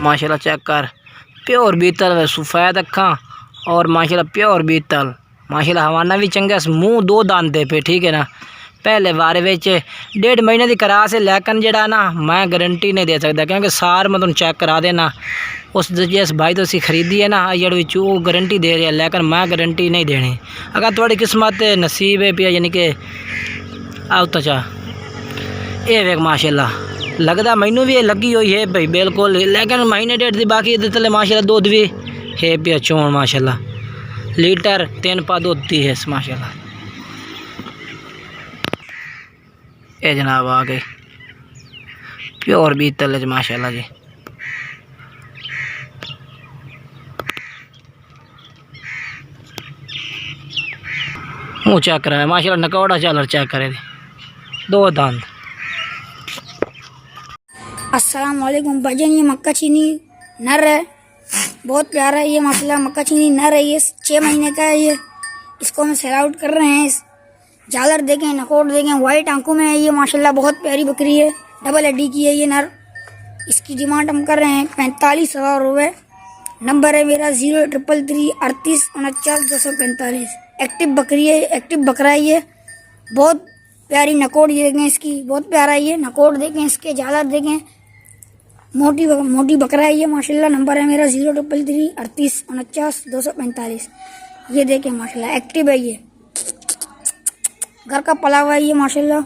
माशाल्लाह चेक कर, प्योर बीतल सफ़ेद अखा और माशाल्लाह प्योर बीतल। माशाल्लाह हवाना भी चंगा, मुँह दो दांदे पे, ठीक है ना। पहले बारे में 1.5 महीने की करा से, लेकिन जड़ा ना मैं गारंटी नहीं दे सकता, क्योंकि सार मैं तुम चेक करा देना। उस जिस भाई तो उसी खरीदी है ना अजड़ विच, वो गारंटी दे रही है, लेकिन मैं गारंटी नहीं देनी। अगर थोड़ी किस्मत नसीब है पिया, यानी कि आओ तो चाह ये वेख माशाल्लाह लगता मैनू भी लगी हुई है भाई बिल्कुल, लेकिन महीने 1.5 दी बाकी तले माशाल्लाह दूध भी है पिया चोन माशाल्लाह, लीटर 3 पा दूध दी है माशाल्लाह। ये जनाब आ गई प्योर बीतल है माशाल्लाह जी। मुँह चेक करा है माशाल्लाह, नकौड़ा चालर चेक करे, 2 दांत। अस्सलाम वालेकुम भाईजान, ये मक्का चीनी नर है, बहुत प्यारा है ये माशाल्लाह। मक्का चीनी नर है, ये 6 महीने का है ये। इसको हम सेल आउट कर रहे हैं। झालर देखें, नकोट देखें, वाइट आंखों में है ये माशाल्लाह, बहुत प्यारी बकरी है, डबल हड्डी की है ये नर। इसकी डिमांड हम कर रहे हैं 45,000 रुपये। नंबर है मेरा 0333 38 49 245। एक्टिव बकरी है, एक्टिव बकरा है ये, बहुत प्यारी नकोट देखें इसकी, बहुत प्यारा है ये। नकोट देखें इसके, झालर देखें, मोटी बकरा है ये माशाल्लाह। नंबर है मेरा 0333 38 49 245। ये देखें माशाल्लाह एक्टिव है ये, घर का पला हुआ है ये माशाल्लाह।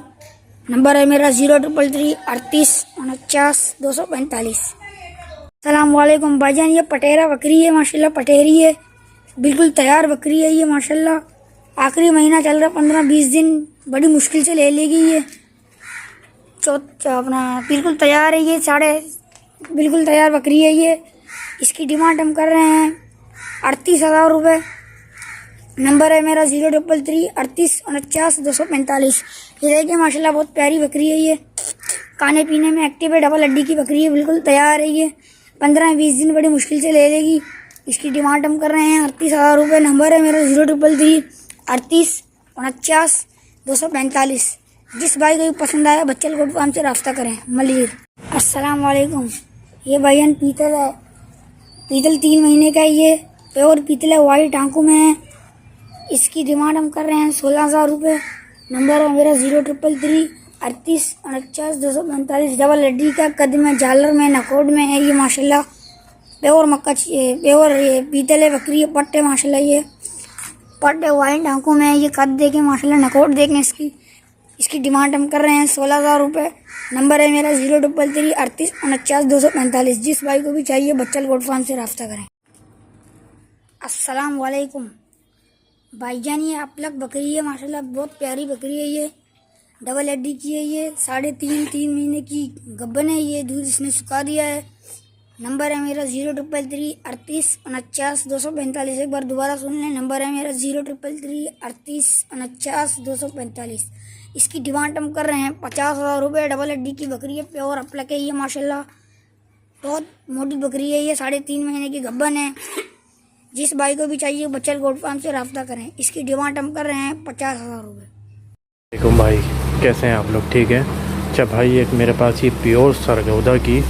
नंबर है मेरा 0333 38 49 245। अस्सलाम वालेकुम भाईजान, ये पटेरा बकरी है माशाल्लाह, पटेरी है, बिल्कुल तैयार बकरी है ये माशाल्लाह। आखिरी महीना चल रहा, 15-20 दिन बड़ी मुश्किल से ले लेगी ये। अपना बिल्कुल तैयार है ये, बिल्कुल तैयार बकरी है ये। इसकी डिमांड हम कर रहे हैं 38,000 रुपये। नंबर है मेरा 0333 38 49 245। ये देखिए माशाल्लाह बहुत प्यारी बकरी है ये, खाने पीने में एक्टिव है, डबल हड्डी की बकरी है, बिल्कुल तैयार है ये। 15-20 दिन बड़ी मुश्किल से ले लेगी। इसकी डिमांड हम कर रहे हैं 38,000 रुपये। नंबर है मेरा 0333 38 49 245। जिस भाई को भी पसंद आया बच्चल गोट फार्म से रब्ता करें। मलिर अस्सलाम वालेकुम, ये भाईजान पीतल है, पीतल 3 महीने का है ये, प्योर पीतल है, वाइट आंखों में है। इसकी डिमांड हम कर रहे हैं 16,000 रुपये। नंबर है मेरा 0333 38 49 245। डबल हड्डी का, कद में, झालर में, नकोड में है ये माशाल्लाह। प्योर प्योर ये पीतल है बकरी है, पट्टे माशाल्लाह, ये पट्टे वाइट आंखों में है ये। कद देखें माशाल्लाह, नकोड देखें इसकी डिमांड हम कर रहे हैं 16,000 रुपये। नंबर है मेरा 0333 38 49 245। जिस भाई को भी चाहिए बच्चल गोट फार्म से रब्ता करें। अस्सलाम वालेकुम भाईजान, ये अपलक बकरी है माशाल्लाह, बहुत प्यारी बकरी है ये, डबल हड्डी की है ये, 3.5 महीने की गब्बन है ये, दूध इसने सुखा दिया है। नंबर है मेरा 0333 38 49 245। एक बार दोबारा सुन लें, नंबर है मेरा 0333 38 49 245। इसकी डिमांड हम कर रहे हैं 50,000 रुपये। डबल हड्डी की बकरी है, प्योर अपलक है ये माशाल्लाह, बहुत मोटी बकरी है ये, 3.5 महीने की गब्बन है। जिस भाई को भी चाहिए बच्चल गोट फार्म से रब्ता करें। इसकी डिमांड हम कर रहे हैं 50,000 रुपये। वालेकुम भाई, कैसे हैं आप लोग? ठीक है। अच्छा भाई, एक मेरे पास ये प्योर सरगोदा की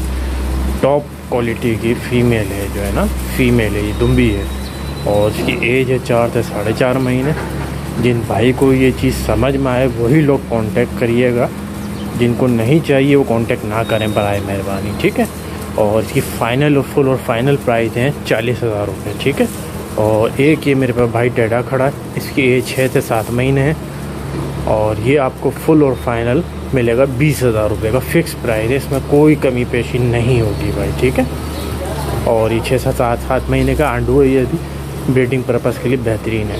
टॉप क्वालिटी की फ़ीमेल है, जो है ना फ़ीमेल है, ये दुम्बी है, और इसकी एज है 4 से 4.5 महीने। जिन भाई को ये चीज़ समझ में आए वही लोग कांटेक्ट करिएगा, जिनको नहीं चाहिए वो कांटेक्ट ना करें बराए मेहरबानी, ठीक है। और इसकी फ़ाइनल और फुल और फाइनल प्राइस है 40,000 रुपये, ठीक है। और एक ये मेरे पास भाई टेढ़ा खड़ा है, इसकी एज 6 से 7 महीने है, और ये आपको फुल और फाइनल मिलेगा 20,000 रुपये का फिक्स प्राइस है, इसमें कोई कमी पेशी नहीं होगी भाई, ठीक है। और ये 6 से 7 महीने का आंडू है, ये भी ब्रीडिंग पर्पज़ के लिए बेहतरीन है।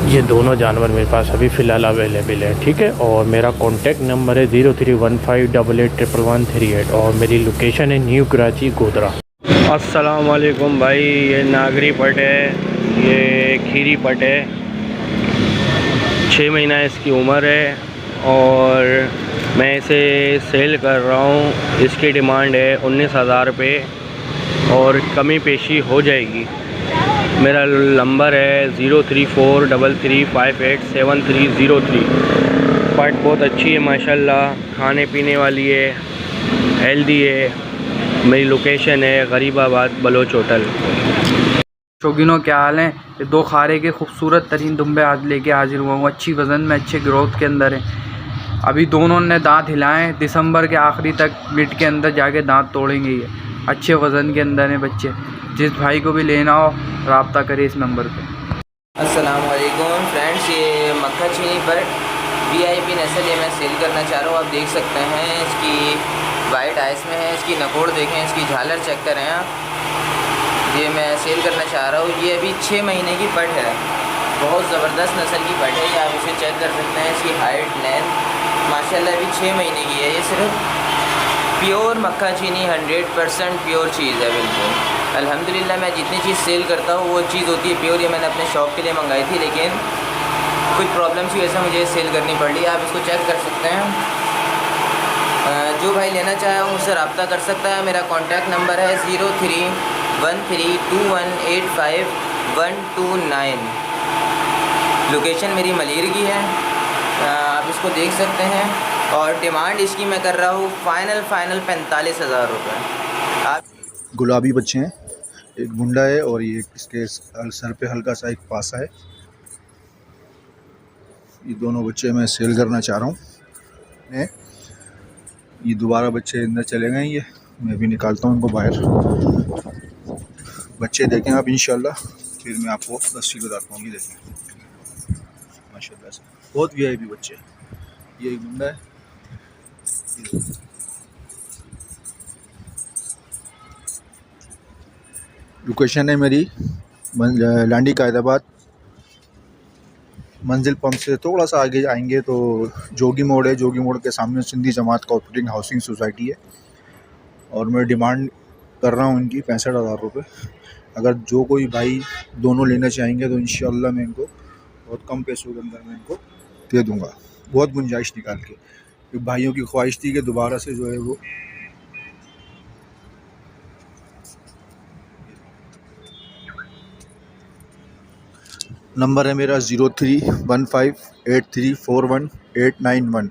ये दोनों जानवर मेरे पास अभी फ़िलहाल अवेलेबल है, ठीक है। और मेरा कॉन्टैक्ट नंबर है 0315881138 और मेरी लोकेशन है न्यू कराची गोदरा। अस्सलाम वालेकुम भाई, ये नागरी पट है, ये खीरी पट है, 6 महीना इसकी उम्र है, और मैं इसे सेल कर रहा हूँ। इसकी डिमांड है 19,000 रुपये और कमी पेशी हो जाएगी। मेरा नंबर है 0343358730 पट बहुत अच्छी है माशाल्लाह, खाने पीने वाली है, हेल्दी है, मेरी लोकेशन है गरीबाबाद बलोच होटल। शौकीनों क्या हाल हैं। ये दो खारे के खूबसूरत तरीन दुम्बे आज लेके हाजिर हुआ हूँ। अच्छी वज़न में अच्छे ग्रोथ के अंदर हैं। अभी दोनों ने दांत हिलाएं, दिसंबर के आखिरी तक मिड के अंदर जाके दांत तोड़ेंगे। ये अच्छे वज़न के अंदर हैं बच्चे। जिस भाई को भी लेना हो रब्ता करे इस नंबर पे। अस्सलाम वालेकुम फ्रेंड्स, ये मक्खा चीनी पर VIP नस्ल ये मैं सेल करना चाह रहा हूँ। आप देख सकते हैं इसकी वाइट आइस में है, इसकी नकोड़ देखें, इसकी झालर चेक करें आप। ये मैं सेल करना चाह रहा हूँ। ये अभी 6 महीने की पट है, बहुत ज़बरदस्त नस्ल की पट है। ये आप इसे चेक कर सकते हैं। इसकी हाइट लेंथ माशाल्लाह अभी 6 महीने की है। ये सिर्फ प्योर मक्खा चीनी 100% प्योर चीज़ है बिल्कुल। अल्हम्दुलिल्लाह मैं जितनी चीज़ सेल करता हूँ वो चीज़ होती है प्योर। ये मैंने अपने शौक़ के लिए मंगाई थी, लेकिन कुछ प्रॉब्लम्स की वजह से मुझे सेल करनी पड़ रही है। आप इसको चेक कर सकते हैं। जो भाई लेना चाहे वो मुझसे रब्ता कर सकता है। मेरा कॉन्टैक्ट नंबर है 03132185 लोकेशन मेरी मलीर की है, आप इसको देख सकते हैं। और डिमांड इसकी मैं कर रहा हूँ फाइनल 45,000 रुपये। आप गुलाबी बच्चे हैं, एक मुंडा है और ये इसके सर पे हल्का सा एक पासा है। ये दोनों बच्चे मैं सेल करना चाह रहा हूँ। ये दोबारा बच्चे अंदर चले गए, ये मैं भी निकालता हूँ इनको बाहर। बच्चे देखें आप इंशाल्लाह, फिर मैं आपको तस्वीर बताता हूँ। ये देखें माशाल्लाह से बहुत VIP बच्चे। ये एक मुंडा है, लोकेशन है मेरी लांडी कायदाबाद। मंजिल पंप से थोड़ा सा आगे आएंगे तो जोगी मोड़ है। जोगी मोड़ के सामने सिंधी जमात कोऑपरेटिव हाउसिंग सोसाइटी है। और मैं डिमांड कर रहा हूँ इनकी 65,000 रुपये। अगर जो कोई भाई दोनों लेना चाहेंगे तो इंशाल्लाह मैं इनको बहुत कम पैसों के अंदर मैं इनको दे दूँगा, बहुत गुंजाइश निकाल के। भाइयों की ख्वाहिश थी कि दोबारा से जो है वो नंबर है मेरा 03158341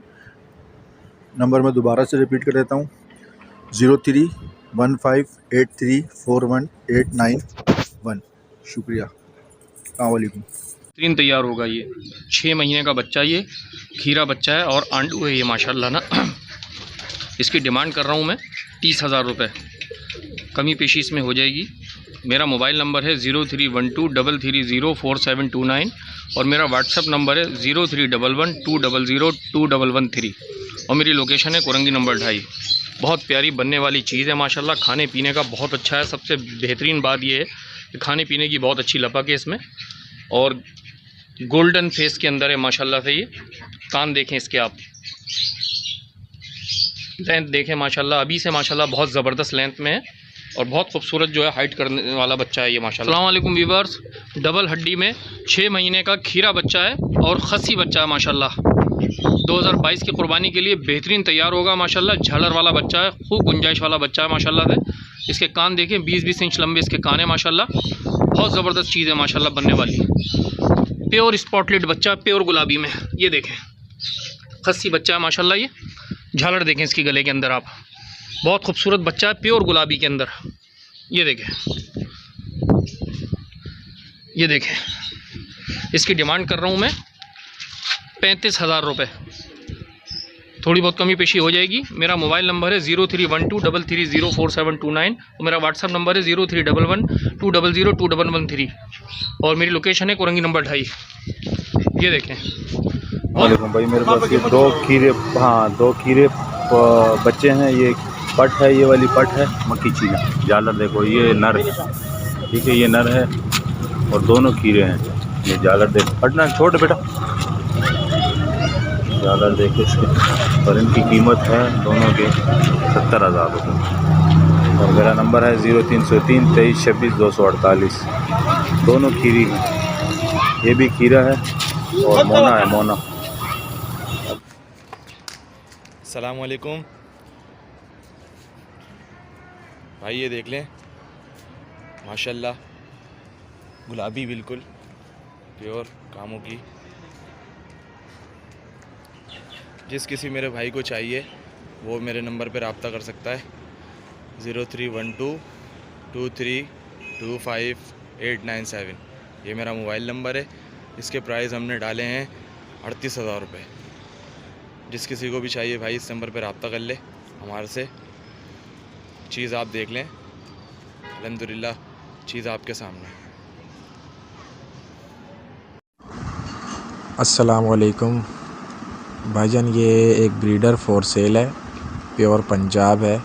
नंबर मैं दोबारा से रिपीट कर देता हूँ 03158341 शुक्रिया, अस्सलाम वालेकुम। तीन तैयार होगा। ये 6 महीने का बच्चा, ये खीरा बच्चा है और आंडू है ये माशाल्लाह ना। इसकी डिमांड कर रहा हूँ मैं 30,000 रुपये, कमी पेशी इसमें हो जाएगी। मेरा मोबाइल नंबर है 0312330479 और मेरा व्हाट्सअप नंबर है 0311200213 और मेरी लोकेशन है कोरंगी नंबर 2.5। बहुत प्यारी बनने वाली चीज़ है माशाल्लाह। खाने पीने का बहुत अच्छा है। सबसे बेहतरीन बात ये है कि खाने पीने की बहुत अच्छी लपक है इसमें और गोल्डन फेस के अंदर है माशाल्लाह से। ये कान देखें इसके, आप लेंथ देखें माशाल्लाह। अभी से माशाल्लाह बहुत ज़बरदस्त लेंथ में है और बहुत खूबसूरत जो है हाइट करने वाला बच्चा है ये माशाल्लाह। अस्सलाम वालेकुम व्यूअर्स, डबल हड्डी में 6 महीने का खीरा बच्चा है और खस्सी बच्चा है माशाल्लाह। 2022 की कुर्बानी के लिए बेहतरीन तैयार होगा माशाल्लाह। झालर वाला बच्चा है, खूब गुंजाइश वाला बच्चा है माशाल्लाह से। इसके कान देखें, 20-20 इंच लंबे इसके कान है माशाल्लाह। बहुत ज़बरदस्त चीज़ है माशाल्लाह बनने वाली। प्योर स्पॉटलेट बच्चा, प्योर गुलाबी में। ये देखें खस्सी बच्चा है माशाल्लाह। ये झालर देखें इसकी गले के अंदर आप, बहुत खूबसूरत बच्चा है प्योर गुलाबी के अंदर। ये देखें, ये देखें। इसकी डिमांड कर रहा हूँ मैं 35,000 रुपये, थोड़ी बहुत कमी पेशी हो जाएगी। मेरा मोबाइल नंबर है 0312330479 और मेरा व्हाट्सअप नंबर है 0311200213 और मेरी लोकेशन है कोरंगी नंबर 2.5। ये देखें। वालेकुम भाई, मेरे पास ये 2 खीरे, हाँ 2 खीरे बच्चे हैं। ये पट है, ये वाली पट है मक्खी चीनी। झालर देखो, ये नर है, ठीक है, ये नर है और दोनों खीरे हैं। ये झालर देखो, पटना छोड़ बेटा, झालर देखो इसके। और इनकी कीमत है दोनों के 70,000 रुपये। और मेरा नंबर है 03032326 दोनों खीरी हैं। ये भी खीरा है और मोना है, मोना। अस्सलाम वालेकुम भाई, ये देख लें माशाल्लाह, गुलाबी बिल्कुल प्योर कामों की। जिस किसी मेरे भाई को चाहिए वो मेरे नंबर पर रब्ता कर सकता है। 03122325 ये मेरा मोबाइल नंबर है। इसके प्राइस हमने डाले हैं 38,000 रुपये। जिस किसी को भी चाहिए भाई इस नंबर पर रब्ता कर ले हमारे से। चीज़ आप देख लें, अल्हम्दुलिल्लाह चीज़ आपके सामने। अस्सलाम वालेकुम भाईजान, ये एक ब्रीडर फॉर सेल है, प्योर पंजाब है,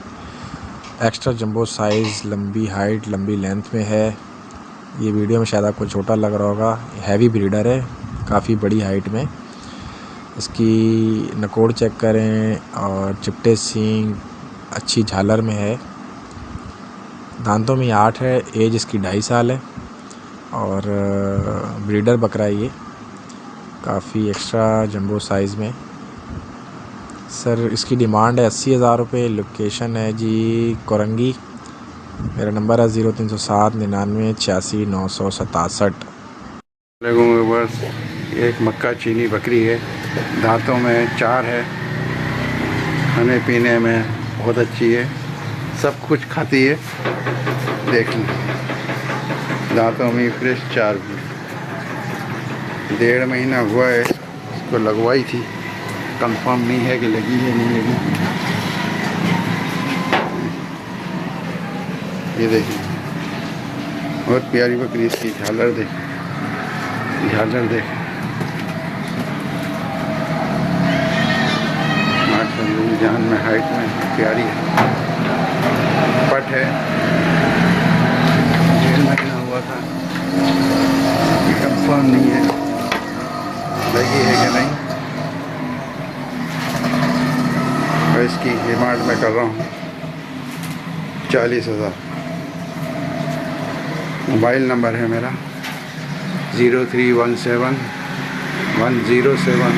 एक्स्ट्रा जंबो साइज़, लंबी हाइट, लंबी लेंथ में है। ये वीडियो में शायद आपको छोटा लग रहा होगा, हैवी ब्रीडर है, काफ़ी बड़ी हाइट में। इसकी नकोड़ चेक करें और चिपटे सींग, अच्छी झालर में है, दांतों में 8 है, एज इसकी 2.5 साल है और ब्रीडर बकरा है ये, काफ़ी एक्स्ट्रा जंबो साइज़ में। सर इसकी डिमांड है 80,000 रुपये। लोकेशन है जी कोरंगी। मेरा नंबर है 0307 99 86 967। बस एक मक्का चीनी बकरी है, दांतों में 4 है, खाने पीने में बहुत अच्छी है, सब कुछ खाती है। देख लें, दांतों में फ्रेश 4 भी। 1.5 महीना हुआ है इसको लगवाई थी, कंफर्म नहीं है कि लगी है नहीं लगी। ये देखिए बहुत प्यारी बकरी, इसकी झालर देख, झालर देख, माशाल्लाह जान में, हाइट में प्यारी है। पट है, 1.5 महीना हुआ था, कंफर्म नहीं है लगी है कि नहीं। और इसकी डिमांड मैं कर रहा हूँ 40,000। मोबाइल नंबर है मेरा 0317 107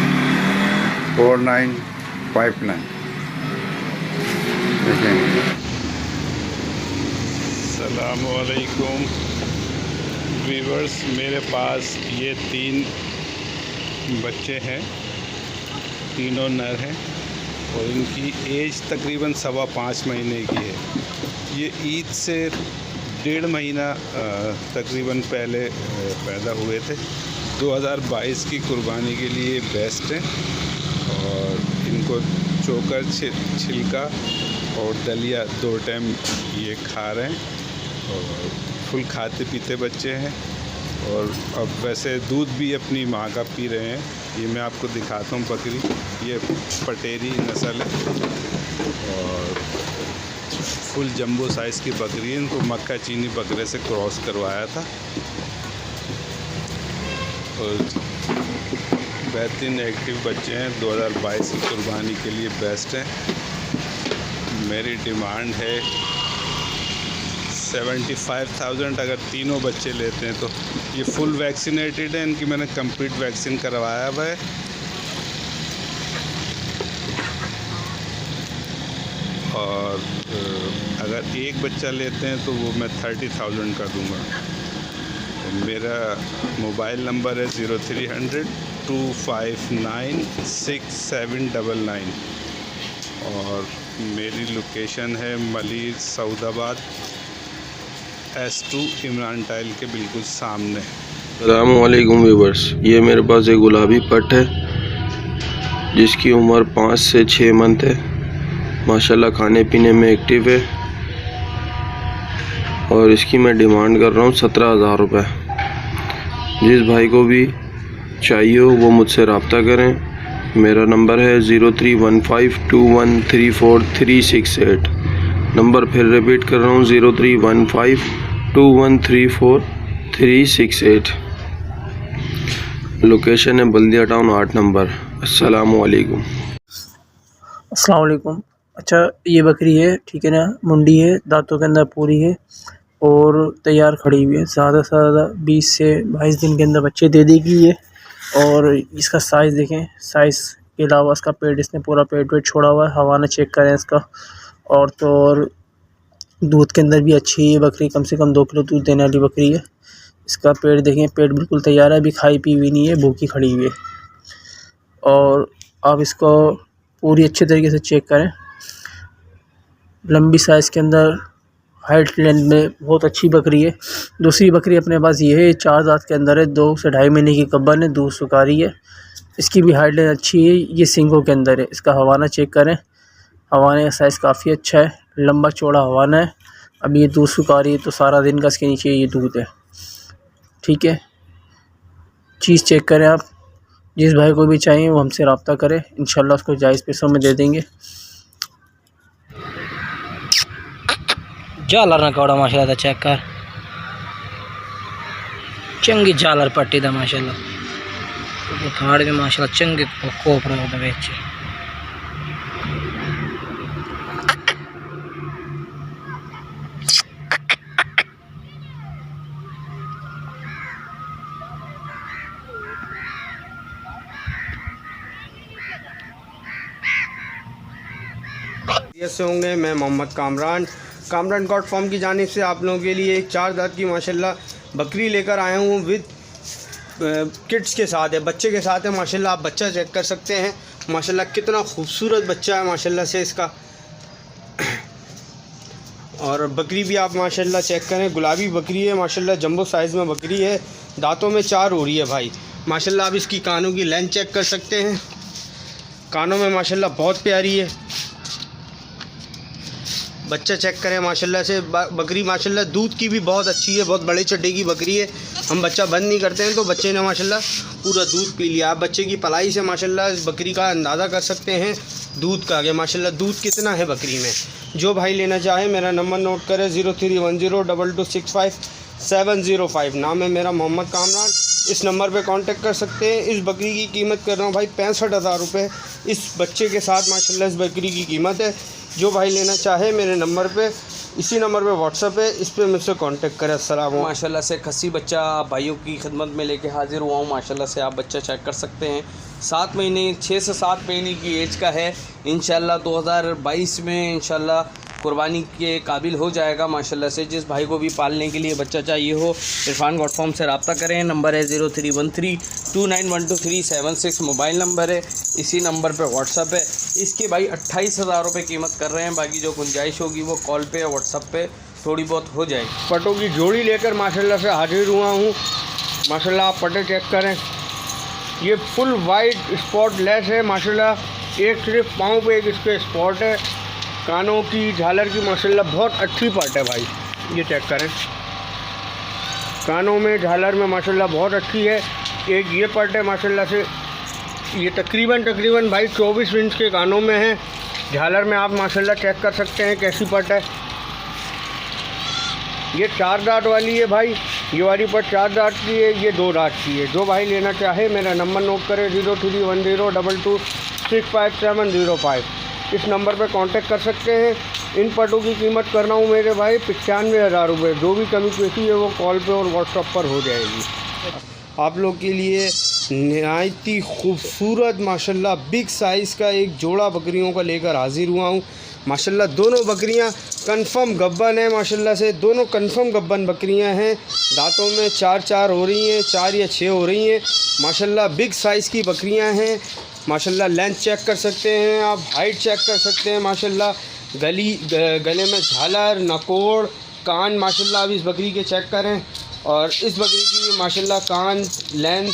4959। अस्सलामुअलैकुम व्यूअर्स, मेरे पास ये 3 बच्चे हैं, तीनों नर हैं और इनकी एज तकरीबन 5.25 महीने की है। ये ईद से 1.5 महीना तकरीबन पहले पैदा हुए थे। 2022 की कुर्बानी के लिए बेस्ट हैं और इनको चोकर, छिलका और दलिया 2 टाइम ये खा रहे हैं और फुल खाते पीते बच्चे हैं। और अब वैसे दूध भी अपनी माँ का पी रहे हैं। ये मैं आपको दिखाता हूँ बकरी, ये पटेरी नस्ल है और फुल जंबो साइज़ की बकरी है। इनको मक्का चीनी बकरे से क्रॉस करवाया था और बेहतरीन एक्टिव बच्चे हैं। 2022 की कुर्बानी के लिए बेस्ट हैं। मेरी डिमांड है 75,000। अगर तीनों बच्चे लेते हैं तो ये फुल वैक्सीनेटेड है, इनकी मैंने कंप्लीट वैक्सीन करवाया हुआ है। और अगर एक बच्चा लेते हैं तो वो मैं 30,000 का दूंगा। मेरा मोबाइल नंबर है 0300 259 6799 और मेरी लोकेशन है मलिर सऊदाबाद S2 इमरान टाइल के बिल्कुल सामने। अस्सलामुअलैकुम व्यूअर्स, ये मेरे पास एक गुलाबी पट है जिसकी उम्र 5 से 6 मंथ है। माशाल्लाह खाने पीने में एक्टिव है और इसकी मैं डिमांड कर रहा हूँ 17,000 रुपये। जिस भाई को भी चाहिए हो वो मुझसे रब्ता करें। मेरा नंबर है 03152134 नंबर फिर रिपीट कर रहा हूँ 03152134 लोकेशन है बल्दिया टाउन 8 नंबर। अस्सलामुअलैकुम। अस्सलाम वालेकुम। अच्छा, ये बकरी है, ठीक है ना, मुंडी है, दांतों के अंदर पूरी है और तैयार खड़ी हुई है। ज़्यादा से ज़्यादा 20 से 22 दिन के अंदर बच्चे दे देगी ये। और इसका साइज़ देखें, साइज़ के अलावा इसका पेट, इसने पूरा पेट वेट छोड़ा हुआ है। हवाना चेक करें इसका। और तो और दूध के अंदर भी अच्छी है बकरी, कम से कम 2 किलो दूध देने वाली बकरी है। इसका पेट देखें, पेट बिल्कुल तैयार है, अभी खाई पी हुई नहीं है, भूखी खड़ी हुई है। और आप इसको पूरी अच्छे तरीके से चेक करें। लंबी साइज़ के अंदर, हाइट लेंथ में बहुत अच्छी बकरी है। दूसरी बकरी अपने पास ये है, 4 दांत के अंदर है, 2 से 2.5 महीने की कब्बन है, दूध सुकारी है। इसकी भी हाइट लेंथ अच्छी है, ये सींगों के अंदर है। इसका हवाना चेक करें, हवाने का साइज़ काफ़ी अच्छा है, लंबा चौड़ा हवाना है। अब ये दूध सुकारी है तो सारा दिन का इसके नीचे ये दूध है, ठीक है। चीज़ चेक करें आप। जिस भाई को भी चाहिए वो हमसे रब्ता करें, इंशाल्लाह उसको जायज़ पैसों में दे देंगे। झालर ना कौड़ा माशाल्लाह दा चेक कर, चंगी झालर पट्टी दा माशाल्लाह। थाड़ भी माशाल्लाह चंगे कोपड़ा होता बेच। से होंगे। मैं मोहम्मद कामरान गॉड फार्म की जानिब से आप लोगों के लिए एक 4 दांत की माशाल्लाह बकरी लेकर आया हूँ विद किड्स के साथ है, बच्चे के साथ है। माशाल्लाह आप बच्चा चेक कर सकते हैं, माशाल्लाह कितना खूबसूरत बच्चा है माशाल्लाह से इसका। और बकरी भी आप माशाल्लाह चेक करें, गुलाबी बकरी है माशाल्लाह, जंबो साइज़ में बकरी है, दांतों में 4 हो रही है भाई माशाल्लाह। आप इसकी कानों की लेंथ चेक कर सकते हैं, कानों में माशाल्लाह बहुत प्यारी है। बच्चा चेक करें माशाल्लाह से, बकरी माशाल्लाह दूध की भी बहुत अच्छी है, बहुत बड़े चड्डे की बकरी है। हम बच्चा बंद नहीं करते हैं तो बच्चे ने माशाल्लाह पूरा दूध पी लिया। आप बच्चे की पलाई से माशाल्लाह इस बकरी का अंदाज़ा कर सकते हैं दूध का, कि माशाल्लाह दूध कितना है बकरी में। जो भाई लेना चाहे मेरा नंबर नोट करें 03102265 नाम है मेरा मोहम्मद कामरान। इस नंबर पे कांटेक्ट कर सकते हैं। इस बकरी की कीमत कर रहा हूँ भाई 65,000 रुपये, इस बच्चे के साथ माशाल्लाह इस बकरी की कीमत है। जो भाई लेना चाहे मेरे नंबर पे, इसी नंबर पे व्हाट्सअप है, इस पे मुझसे कांटेक्ट करें। अस्सलाम। माशाल्लाह से खस्सी बच्चा भाइयों की खिदमत में लेके हाजिर हुआ हूँ। माशाल्लाह से आप बच्चा चेक कर सकते हैं, 7 महीने 6 से 7 महीने की एज का है। इंशाल्लाह 2022 में इंशाल्लाह कुर्बानी के काबिल हो जाएगा माशाल्लाह से। जिस भाई को भी पालने के लिए बच्चा चाहिए हो इरफान गॉड फार्म से रब्ता करें। नंबर है 0313291237 मोबाइल नंबर है, इसी नंबर पे व्हाट्सअप है। इसके भाई 28,000 रुपये कीमत कर रहे हैं, बाकी जो गुंजाइश होगी वो कॉल पे या व्हाट्सअप पे थोड़ी बहुत हो जाएगी। पटों की जोड़ी लेकर माशाल्लाह से हाजिर हुआ हूँ माशाल्लाह। आप पटे चेक करें, ये फुल वाइट स्पॉट लेस है माशाल्लाह। एक सिर्फ पाँव पे एक इसके स्पॉट है। कानों की झालर की माशाल्लाह बहुत अच्छी पट है भाई, ये चेक करें, कानों में झालर में माशाल्लाह बहुत अच्छी है। एक ये पट है माशाल्लाह से, ये तकरीबन भाई 24 इंच के कानों में है। झालर में आप माशाल्लाह चेक कर सकते हैं कैसी पट है। ये 4 दांत वाली है भाई, ये वाली पट 4 दांत की है, ये 2 दांत की है। जो भाई लेना चाहे मेरा नंबर नोट करें 031022657005, इस नंबर पर कांटेक्ट कर सकते हैं। इन पटों की कीमत कर रहा हूँ मेरे भाई 95,000 रुपये। जो भी कमी पेशी है वो कॉल पे और व्हाट्सएप पर हो जाएगी। आप लोग के लिए नहायत ही खूबसूरत माशाल्लाह बिग साइज़ का एक जोड़ा बकरियों का लेकर हाजिर हुआ हूँ माशाल्लाह। दोनों बकरियाँ कंफर्म गब्बन है माशाल्लाह से, दोनों कंफर्म गब्बन बकरियाँ हैं। दांतों में 4 हो रही हैं, 4 या 6 हो रही हैं माशाल्लाह। बिग साइज़ की बकरियाँ हैं माशाल्लाह। लेंथ चेक कर सकते हैं आप, हाइट चेक कर सकते हैं माशाल्लाह। गले में झालर, नकोड़, कान माशाल्लाह अब इस बकरी के चेक करें। और इस बकरी की माशाल्लाह कान, लेंथ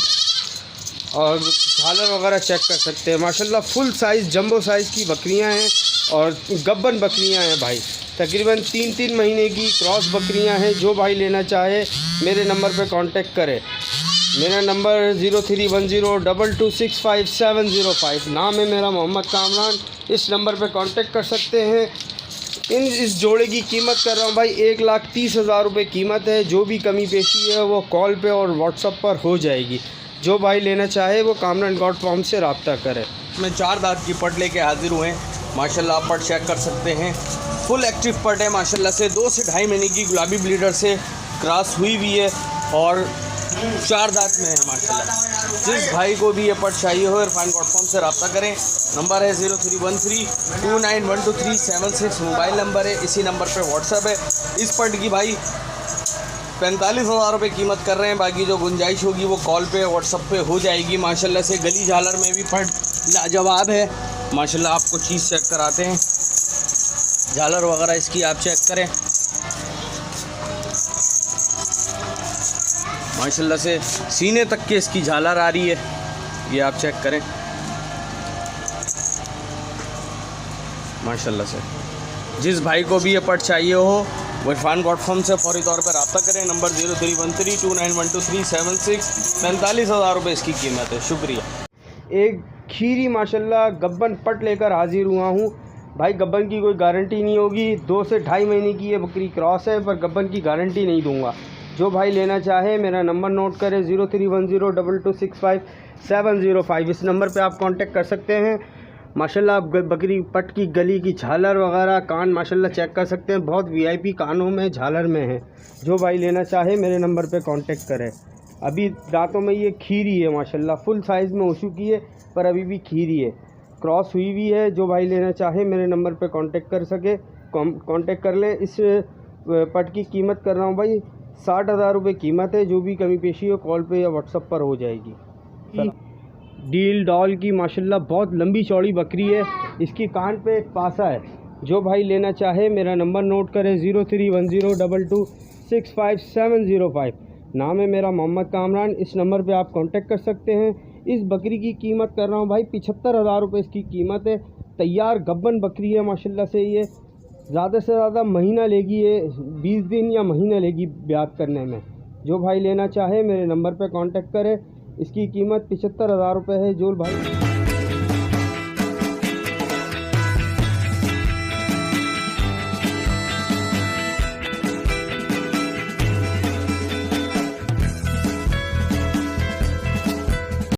और झालर वगैरह चेक कर सकते हैं माशाल्लाह। फुल साइज़ जंबो साइज़ की बकरियां हैं और गब्बन बकरियां हैं भाई। तकरीबन 3 महीने की क्रॉस बकरियां हैं। जो भाई लेना चाहे मेरे नंबर पे कांटेक्ट करें। मेरा नंबर 031022657005, नाम है मेरा मोहम्मद कामरान। इस नंबर पे कांटेक्ट कर सकते हैं। इस जोड़े की कीमत कर रहा हूँ भाई 1,30,000 रुपये कीमत है। जो भी कमी पेशी है वो कॉल पे और व्हाट्सअप पर हो जाएगी। जो भाई लेना चाहे वो कामरान गॉड फार्म से रब्ता करें। मैं 4 दांत की पट लेके हाजिर हुए हैं माशाल्लाह। आप पट चेक कर सकते हैं, फुल एक्टिव पट है माशाल्लाह से। 2 से 2.5 महीने की गुलाबी ब्लीडर से क्रॉस हुई भी है और 4 दांत में है माशाल्लाह। जिस भाई को भी ये पट चाहिए हो इरफान गॉड फार्म से रब्ता करें। नंबर है 0313291237 मोबाइल नंबर है, इसी नंबर पे व्हाट्सअप है। इस पट की भाई 45,000 रुपये कीमत कर रहे हैं, बाकी जो गुंजाइश होगी वो कॉल पे व्हाट्सअप पे हो जाएगी माशाल्लाह से। गली झालर में भी पट लाजवाब है माशाल्लाह। आपको चीज़ चेक कराते हैं, झालर वगैरह इसकी आप चेक करें, माशाल्लाह से सीने तक के इसकी झालर आ रही है, ये आप चेक करें माशाल्लाह से। जिस भाई को भी ये पट चाहिए हो वो इरफान गॉड फार्म से फौरी तौर पर रब्ता करें। नंबर 0313291236 45,000 रुपये इसकी कीमत है। शुक्रिया। एक खीरी माशाल्लाह गब्बन पट लेकर हाजिर हुआ हूँ भाई। गब्बन की कोई गारंटी नहीं होगी, 2 से 2.5 महीने की ये बकरी क्रॉस है, पर गब्बन की गारंटी नहीं दूंगा। जो भाई लेना चाहे मेरा नंबर नोट करें 03102265 इस नंबर पे आप कांटेक्ट कर सकते हैं। माशाल्लाह आप बकरी पट की गली की झालर वगैरह कान माशाल्लाह चेक कर सकते हैं, बहुत वीआईपी कानों में झालर में है। जो भाई लेना चाहे मेरे नंबर पे कांटेक्ट करें। अभी दांतों में ये खीरी है माशाल्लाह, फुल साइज़ में हो चुकी है पर अभी भी खीरी है, क्रॉस हुई भी है। जो भाई लेना चाहे मेरे नंबर पे कांटेक्ट कर सके कांटेक्ट कर ले। इस पट की कीमत कर रहा हूँ भाई 60,000 रुपये कीमत है। जो भी कमी पेशी हो कॉल पे या व्हाट्सअप पर हो जाएगी। डील डॉल की माशाल्लाह बहुत लंबी चौड़ी बकरी है, इसकी कान पे एक पासा है। जो भाई लेना चाहे मेरा नंबर नोट करें 03102265 नाम है मेरा मोहम्मद कामरान। इस नंबर पे आप कांटेक्ट कर सकते हैं। इस बकरी की कीमत कर रहा हूँ भाई 75,000 रुपये इसकी कीमत है। तैयार गब्बन बकरी है माशाल्लाह से, ये ज़्यादा से ज़्यादा महीना लेगी, ये 20 दिन या महीना लेगी ब्यात करने में। जो भाई लेना चाहे मेरे नंबर पे कांटेक्ट करें। इसकी कीमत 75,000 रुपये है। जो भाई